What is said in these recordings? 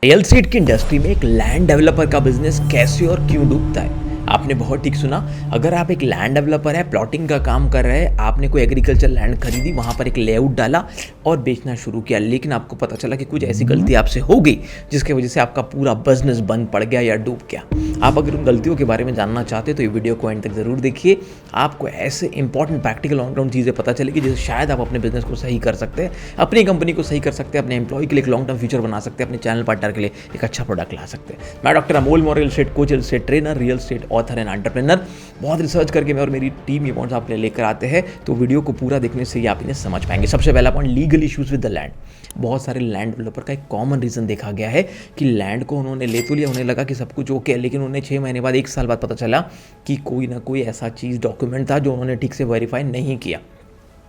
Real estate की industry में एक लैंड डेवलपर का बिजनेस कैसे और क्यों डूबता है। आपने बहुत ठीक सुना। अगर आप एक लैंड डेवलपर है, प्लॉटिंग का काम कर रहे हैं, आपने कोई एग्रीकल्चर लैंड खरीदी, वहाँ पर एक लेआउट डाला और बेचना शुरू किया, लेकिन आपको पता चला कि कुछ ऐसी गलती आपसे हो गई जिसकी वजह से आपका पूरा बिजनेस बंद पड़ गया या डूब गया। आप अगर उन गलतियों के बारे में जानना चाहते हो तो ये वीडियो को एंड तक ज़रूर देखिए। आपको ऐसे इंपॉर्टेंट प्रैक्टिकल ऑन ग्राउंड चीज़ें पता चलेगी जिससे शायद आप अपने बिजनेस को सही कर सकते हैं, अपनी कंपनी को सही कर सकते हैं, अपने एम्प्लॉय के लिए एक लॉन्ग टर्म फ्यूचर बना सकते हैं, अपने चैनल पार्टनर के लिए एक अच्छा प्रोडक्ट ला सकते हैं। मैं doctor Amol Maurya, real estate coach, real estate trainer, real estate author and entrepreneur. बहुत रिसर्च करके मैं और मेरी टीम ये पॉइंट्स आप लेकर आते हैं, तो वीडियो को पूरा देखने से ही आप इन्हें समझ पाएंगे। सबसे पहला point, legal issues with the land. बहुत सारे लैंड डेवलपर का एक कॉमन रीजन देखा गया है कि लैंड को उन्होंने ले तो लिया, उन्हें लगा कि सब कुछ ओके है, लेकिन उन्हें 6 महीने बाद 1 साल बाद पता चला कि कोई ना कोई ऐसा चीज़ डॉक्यूमेंट था जो उन्होंने ठीक से वेरीफाई नहीं किया।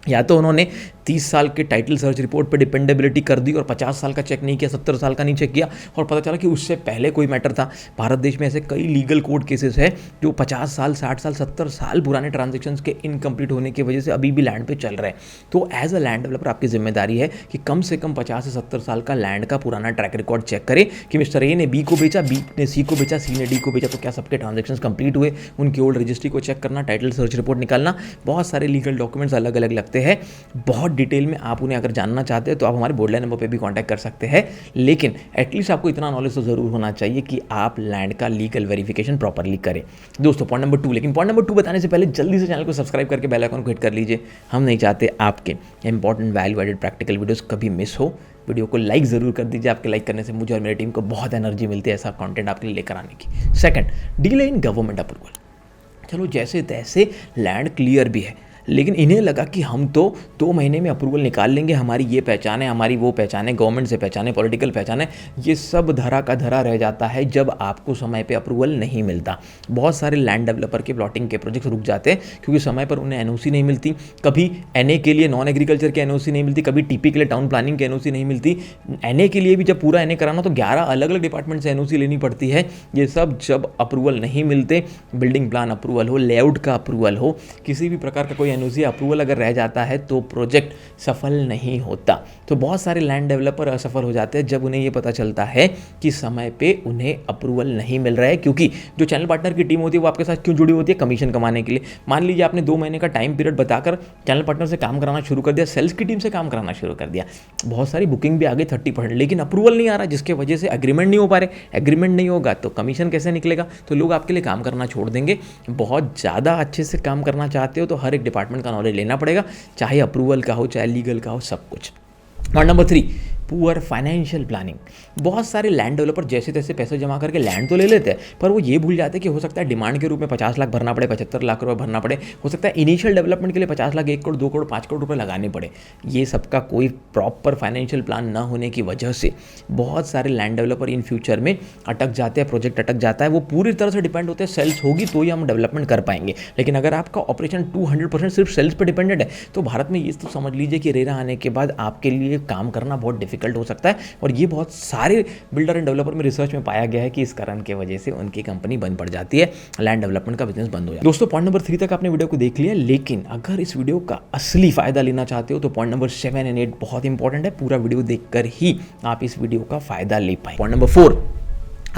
या तो उन्होंने 30 साल के टाइटल सर्च रिपोर्ट पे डिपेंडेबिलिटी कर दी और 50 साल का चेक नहीं किया, 70 साल का नहीं चेक किया, और पता चला कि उससे पहले कोई मैटर था। भारत देश में ऐसे कई लीगल कोर्ट केसेस है जो 50 साल, 60 साल, 70 साल पुराने ट्रांजेक्शन्स के इनकम्प्लीट होने की वजह से अभी भी लैंड पे चल रहे हैं। तो एज अ लैंड डेवलपर आपकी जिम्मेदारी है कि कम से कम 50 से 70 साल का लैंड का पुराना ट्रैक रिकॉर्ड चेक करें कि मिस्टर ए ने बी को बेचा, बी ने सी को बेचा, सी ने डी को बेचा, तो क्या सबके ट्रांजेक्शन्स कंप्लीट हुए, उनकी ओल्ड रजिस्ट्री को चेक करना, टाइटल सर्च रिपोर्ट निकालना। बहुत सारे लीगल डॉक्यूमेंट्स अलग अलग लगते हैं, बहुत डिटेल में आप उन्हें अगर जानना चाहते हैं तो आप हमारे बोर्डलाइन नंबर पे भी कांटेक्ट कर सकते हैं, लेकिन एटलीस्ट आपको इतना नॉलेज तो जरूर होना चाहिए कि आप लैंड का लीगल वेरिफिकेशन प्रॉपरली करें। दोस्तों, पॉइंट नंबर 2। लेकिन पॉइंट नंबर 2 बताने से पहले जल्दी से चैनल को सब्सक्राइब करके बेल आइकन को हिट कर लीजिए। हम नहीं चाहते आपके important value added practical videos कभी मिस हो। वीडियो को लाइक ज़रूर कर दीजिए। आपके लाइक करने से मुझे और मेरी टीम को बहुत एनर्जी मिलती है ऐसा कंटेंट आपके लिए लेकर आने की। Second, delay in government approval. चलो जैसे तैसे लैंड क्लियर भी है, लेकिन इन्हें लगा कि हम तो 2 महीने में अप्रूवल निकाल लेंगे, हमारी ये पहचान है, हमारी वो पहचान है, गवर्नमेंट से पहचान है, पॉलिटिकल पहचान है। ये सब धरा का धरा रह जाता है जब आपको समय पे अप्रूवल नहीं मिलता। बहुत सारे लैंड डेवलपर के प्लॉटिंग के प्रोजेक्ट्स रुक जाते हैं क्योंकि समय पर उन्हें एनओसी नहीं मिलती। कभी एनए के लिए नॉन एग्रीकल्चर के एनओसी नहीं मिलती, कभी टीपी के लिए टाउन प्लानिंग के एनओसी नहीं मिलती। एनए के लिए भी जब पूरा एनए कराना तो 11 अलग अलग डिपार्टमेंट से एनओसी लेनी पड़ती है। ये सब जब अप्रूवल नहीं मिलते, बिल्डिंग प्लान अप्रूवल हो, लेआउट का अप्रूवल हो, किसी भी प्रकार का कोई एनओसी अप्रूवल अगर रह जाता है तो प्रोजेक्ट सफल नहीं होता। तो बहुत सारे लैंड डेवलपर असफल हो जाते हैं जब उन्हें ये पता चलता है कि समय पे उन्हें अप्रूवल नहीं मिल रहा है, क्योंकि जो चैनल पार्टनर की टीम होती है वो आपके साथ क्यों जुड़ी होती है? कमीशन कमाने के लिए। मान लीजिए आपने 2 महीने का टाइम पीरियड बताकर चैनल पार्टनर से काम कराना शुरू कर दिया, सेल्स की टीम से काम कराना शुरू कर दिया, बहुत सारी बुकिंग भी आ गई 30%, लेकिन अप्रूवल नहीं आ रहा, जिसकी वजह से एग्रीमेंट नहीं हो पा रहे। एग्रीमेंट नहीं होगा तो कमीशन कैसे निकलेगा? तो लोग आपके लिए काम करना छोड़ देंगे। बहुत ज़्यादा अच्छे से काम करना चाहते हो तो हर एक डिपार्टमेंट का नॉलेज लेना पड़ेगा, चाहे अप्रूवल का हो, चाहे लीगल का हो, सब कुछ। Point number 3, poor financial planning. बहुत सारे लैंड डेवलपर जैसे तैसे पैसे जमा करके लैंड तो ले लेते हैं, पर वो ये भूल जाते हैं कि हो सकता है डिमांड के रूप में 50 लाख भरना पड़े, 75 लाख रुपए भरना पड़े, हो सकता है इनिशियल डेवलपमेंट के लिए 50 लाख, 1 करोड़, 2 करोड़, 5 करोड़ रुपए लगाने पड़े। ये सबका कोई प्रॉपर फाइनेंशियल प्लान ना होने की वजह से बहुत सारे लैंड डेवलपर इन फ्यूचर में अटक जाते हैं, प्रोजेक्ट अटक जाता है। वो पूरी तरह से डिपेंड होते हैं, सेल्स होगी तो ही हम डेवलपमेंट कर पाएंगे। लेकिन अगर आपका ऑपरेशन 200% सिर्फ सेल्स पर डिपेंडेंट है तो भारत में ये तो समझ लीजिए कि रेरा आने के बाद आपके लिए काम करना बहुत डिफिकल्ट हो सकता है। और ये बहुत सारे बिल्डर एंड डेवलपर में रिसर्च में पाया गया है कि इस कारण की वजह से उनकी कंपनी बंद पड़ जाती है, लैंड डेवलपमेंट का बिजनेस बंद हो जाता है। दोस्तों, पॉइंट नंबर 3 तक आपने वीडियो को देख लिया, लेकिन अगर इस वीडियो का असली फायदा लेना चाहते हो तो पॉइंट नंबर 7 एंड 8 बहुत इंपॉर्टेंट है। पूरा वीडियो देखकर ही आप इस वीडियो का फायदा ले पाए। Point number 4,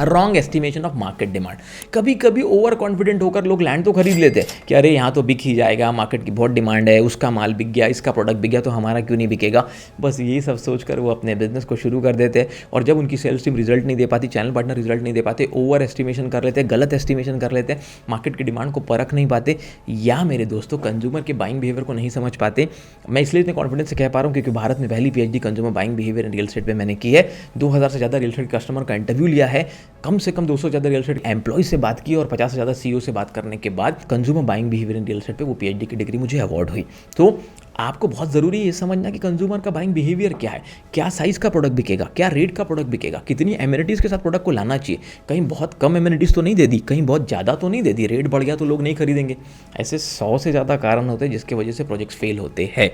wrong estimation of market demand. कभी कभी ओवर कॉन्फिडेंट होकर लोग लैंड तो खरीद लेते हैं कि अरे यहाँ तो बिक ही जाएगा, मार्केट की बहुत डिमांड है, उसका माल बिक गया, इसका प्रोडक्ट बिक गया तो हमारा क्यों नहीं बिकेगा। बस यही सब सोचकर वो अपने बिजनेस को शुरू कर देते हैं, और जब उनकी सेल्स टीम रिजल्ट नहीं दे पाती, चैनल पार्टनर रिजल्ट नहीं दे पाते, ओवर एस्टिमेशन कर लेते हैं, गलत एस्टिमेशन कर लेते हैं, मार्केट की डिमांड को परख नहीं पाते, या मेरे दोस्तों कंज्यूमर के बाइंग बिहेवियर को नहीं समझ पाते। मैं इसलिए इतने कॉन्फिडेंस से कह पा रहा हूँ क्योंकि भारत में पहली PhD consumer buying behaviour in real estate पे मैंने की है। 2000 से ज़्यादा रियल एस्टेट कस्टमर का इंटरव्यू लिया है, कम से कम 200 ज़्यादा रियल एस्टेट एम्प्लॉय से बात की और 50 से ज़्यादा CEO से बात करने के बाद consumer buying behaviour in real estate पे वो PhD की डिग्री मुझे अवार्ड हुई। तो आपको बहुत ज़रूरी है ये समझना कि कंज्यूमर का बाइंग बिहेवियर क्या है, क्या साइज़ का प्रोडक्ट बिकेगा, क्या रेट का प्रोडक्ट बिकेगा, कितनी एमिनिटीज़ के साथ प्रोडक्ट को लाना चाहिए। कहीं बहुत कम एमिनिटीज़ तो नहीं दे दी, कहीं बहुत ज़्यादा तो नहीं दे दी, रेट बढ़ गया तो लोग नहीं खरीदेंगे। ऐसे 100 से ज़्यादा कारण होते हैं जिसकी वजह से प्रोजेक्ट्स फेल होते हैं।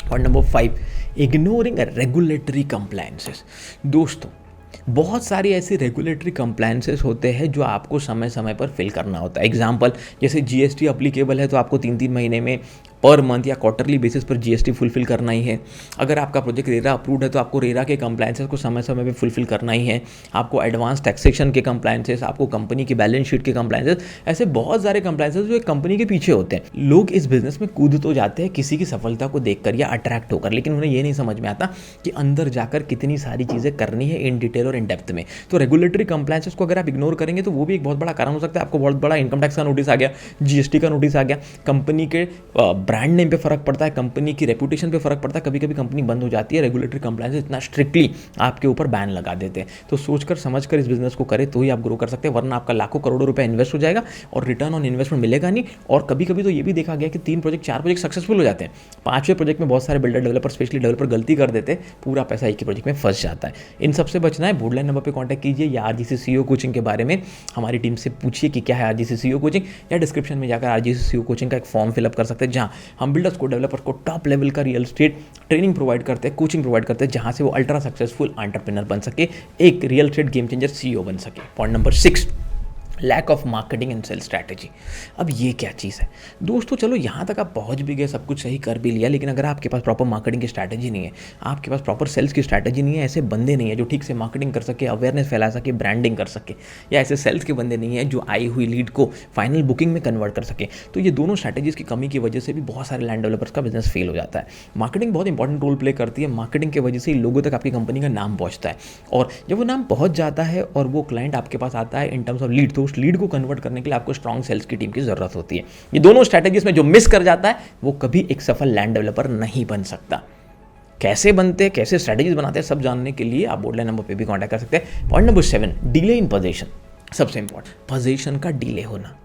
Point number 5, ignoring regulatory compliances. दोस्तों, बहुत सारी ऐसी रेगुलेटरी कंप्लायंसेस होते हैं जो आपको समय समय पर फिल करना होता है। एग्जाम्पल, जैसे GST अप्लीकेबल है तो आपको 3-3 महीने में पर मंथ या क्वार्टरली बेसिस पर जीएसटी फुलफिल करना ही है। अगर आपका प्रोजेक्ट रेरा अप्रूव्ड है तो आपको रेरा के कंप्लायंसेस को समय समय पे फुलफिल करना ही है। आपको एडवांस टैक्सेशन के कंप्लायंसेस, आपको कंपनी की बैलेंस शीट के कंप्लायंसेस, ऐसे बहुत सारे कंप्लायंसेस जो एक कंपनी के पीछे होते हैं। लोग इस बिजनेस में कूद तो जाते हैं किसी की सफलता को देखकर या अट्रैक्ट होकर, लेकिन उन्हें ये नहीं समझ में आता कि अंदर जाकर कितनी सारी चीज़ें करनी है इन डिटेल और इन डेप्थ में। तो रेगुलेटरी कंप्लायंसेस को अगर आप इग्नोर करेंगे तो वो भी एक बहुत बड़ा कारण हो सकता है। आपको बहुत बड़ा इनकम टैक्स का नोटिस आ गया, जीएसटी का नोटिस आ गया, कंपनी के ब्रांड नेम पे फर्क पड़ता है, कंपनी की रेपुटेशन पे फर्क पड़ता है, कभी कभी कंपनी बंद हो जाती है। रेगुलेटरी कंप्लायंस इतना स्ट्रिक्टली आपके ऊपर बैन लगा देते हैं। तो सोचकर समझकर इस बिजनेस को करें तो ही आप ग्रो कर सकते हैं, वरना आपका लाखों करोड़ों रुपए इन्वेस्ट हो जाएगा और रिटर्न ऑन इन्वेस्टमेंट मिलेगा नहीं। और कभी कभी तो ये भी देखा गया कि 3 प्रोजेक्ट 4 प्रोजेक्ट सक्सेसफुल हो जाते हैं, 5वें प्रोजेक्ट में बहुत सारे बिल्डर डेवलपर स्पेशली डेवलपर गलती कर देते हैं, पूरा पैसा एक ही प्रोजेक्ट में फंस जाता है। इन सबसे बचना है, बोर्डलाइन नंबर पे कांटेक्ट कीजिए या आरजीसी सीईओ कोचिंग के बारे में हमारी टीम से पूछिए कि क्या है आरजीसी सीईओ कोचिंग, या डिस्क्रिप्शन में जाकर आरजीसी सीईओ कोचिंग का एक फॉर्म फिलअप कर सकते हैं, जहां हम बिल्डर्स को डेवलपर्स को टॉप लेवल का रियल एस्टेट ट्रेनिंग प्रोवाइड करते हैं, कोचिंग प्रोवाइड करते हैं, जहां से वो अल्ट्रा सक्सेसफुल एंटरप्रेन्योर बन सके, एक real estate game changer CEO बन सके। Point number 6, lack of marketing and sales strategy. अब ये क्या चीज़ है दोस्तों? चलो यहाँ तक आप पहुँच भी गए, सब कुछ सही कर भी लिया, लेकिन अगर आपके पास प्रॉपर मार्केटिंग की स्ट्रैटेजी नहीं है, आपके पास प्रॉपर सेल्स की स्ट्रैटेजी नहीं है, ऐसे बंदे नहीं है जो ठीक से मार्केटिंग कर सके, अवेयरनेस फैला सके, ब्रांडिंग कर सके, या ऐसे सेल्स के बंदे नहीं है जो आई हुई लीड को फाइनल बुकिंग में कन्वर्ट कर सके, तो ये दोनों स्ट्रैटेजीज की कमी की वजह से भी बहुत सारे लैंड डेवलपर्स का बिजनेस फेल हो जाता है। मार्केटिंग बहुत इंपॉर्टेंट रोल प्ले करती है, मार्केटिंग की वजह से ही लोगों तक आपकी कंपनी का नाम पहुँचता है, और जब वो नाम पहुँच जाता है और वो क्लाइंट आपके पास आता है इन टर्म्स ऑफ लीड, तो उस लीड को कन्वर्ट करने के लिए आपको स्ट्रॉन्ग सेल्स की टीम की जरूरत होती है। ये दोनों स्ट्रैटेजीज में जो मिस कर जाता है वो कभी एक सफल लैंड डेवलपर नहीं बन सकता। कैसे बनते हैं, कैसे स्ट्रैटेजीज बनाते हैं, सब जानने के लिए आप बोर्डलाइन नंबर पे भी कांटेक्ट कर सकते हैं। Point number 7, delay in position. सबसे इंपॉर्टेंट, पोजीशन का डिले होना।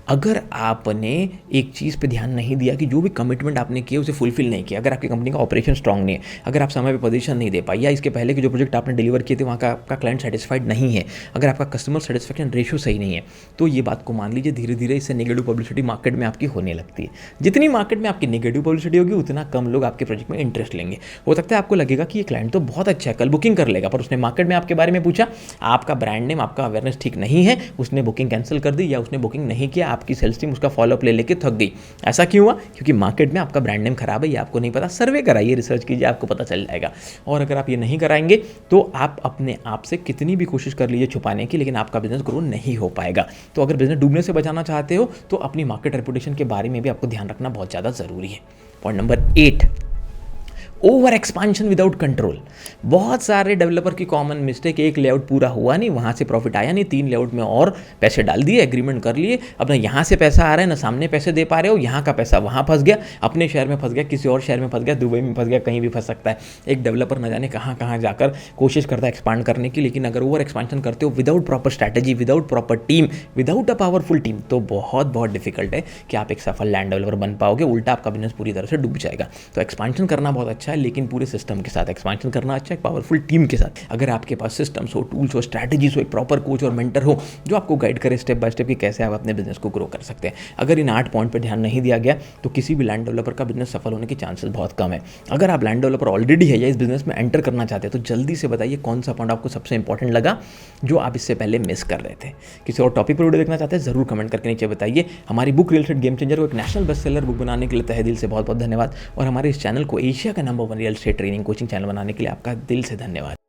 अगर आपने एक चीज़ पे ध्यान नहीं दिया कि जो भी कमिटमेंट आपने किया उसे फुलफिल नहीं किया, अगर आपकी कंपनी का ऑपरेशन स्ट्रांग नहीं है, अगर आप समय पे पोजीशन नहीं दे पाए, या इसके पहले के जो प्रोजेक्ट आपने डिलीवर किए थे वहाँ का आपका क्लाइंट सेटिस्फाइड नहीं है, अगर आपका कस्टमर सेटिस्फेक्शन रेशियो सही नहीं है, तो ये बात को मान लीजिए धीरे धीरे इससे नेगेटिव पब्लिसिटी मार्केट में आपकी होने लगती है। जितनी मार्केट में आपकी नेगेटिव पब्लिसिटी होगी उतना कम लोग आपके प्रोजेक्ट में इंटरेस्ट लेंगे। हो सकता है आपको लगेगा कि ये क्लाइंट तो बहुत अच्छा है, कल बुकिंग कर लेगा, पर उसने मार्केट में आपके बारे में पूछा, आपका ब्रांड नेम, आपका अवेयरनेस ठीक नहीं है, उसने बुकिंग कैंसिल कर दी, या उसने बुकिंग नहीं किया, आपकी सेल्स टीम उसका फॉलोअप ले लेके थक गई। ऐसा क्यों हुआ? क्योंकि मार्केट में आपका ब्रांड नेम खराब है, ये आपको नहीं पता। सर्वे कराइए, रिसर्च कीजिए, आपको पता चल जाएगा। और अगर आप ये नहीं कराएंगे तो आप अपने आप से कितनी भी कोशिश कर लीजिए छुपाने की, लेकिन आपका बिजनेस ग्रो नहीं हो पाएगा। तो अगर बिजनेस डूबने से बचाना चाहते हो तो अपनी मार्केट रेपुटेशन के बारे में भी आपको ध्यान रखना बहुत ज़्यादा ज़रूरी है। Point number 8, over expansion without control. बहुत सारे डेवलपर की कॉमन मिस्टेक, एक लेआउट पूरा हुआ नहीं, वहाँ से प्रॉफिट आया नहीं, 3 लेआउट में और पैसे डाल दिए, एग्रीमेंट कर लिए, अब ना यहाँ से पैसा आ रहा है ना सामने पैसे दे पा रहे हो, यहाँ का पैसा वहाँ फंस गया, अपने शहर में फंस गया, किसी और शहर में फंस गया, दुबई में फंस गया, कहीं भी फंस सकता है। एक डेवलपर न जाने कहाँ कहाँ जाकर कोशिश करता है एक्सपांड करने की, लेकिन अगर ओवर एक्सपांशन करते हो without proper strategy, without proper team, without a powerful team, तो बहुत डिफिकल्ट है कि आप एक सफल लैंड डेवलपर बन पाओगे। उल्टा आपका बिजनेस पूरी तरह से डूब जाएगा। तो एक्सपांशन करना बहुत अच्छा है, लेकिन पूरे सिस्टम के साथ एक्सपांशन करना अच्छा है, एक पावरफुल टीम के साथ। अगर आपके पास सिस्टम्स हो, टूल्स हो, स्ट्रैटेजीज हो, एक प्रॉपर कोच और मेंटर हो जो आपको गाइड करे स्टेप बाय स्टेप कि कैसे आप अपने बिजनेस को ग्रो कर सकते हैं। अगर इन 8 पॉइंट पर ध्यान नहीं दिया गया तो किसी भी लैंड डेवलपर का बिजनेस सफल होने के चांसेस बहुत कम है। अगर आप लैंड डेवलपर ऑलरेडी है या इस बिजनेस में एंटर करना चाहते हैं तो जल्दी से बताइए कौन सा पॉइंट आपको सबसे इंपॉर्टेंट लगा जो आप इससे पहले मिस कर रहे थे। किसी और टॉपिक पर वीडियो देखना चाहते हैं जरूर कमेंट करके नीचे बताइए। हमारी book real estate game changer को एक नेशनल बेस्ट सेलर बुक बनाने के लिए तहे दिल से बहुत बहुत धन्यवाद, और हमारे इस चैनल को एशिया का number 1 real estate training coaching channel बनाने के लिए आपका दिल से धन्यवाद।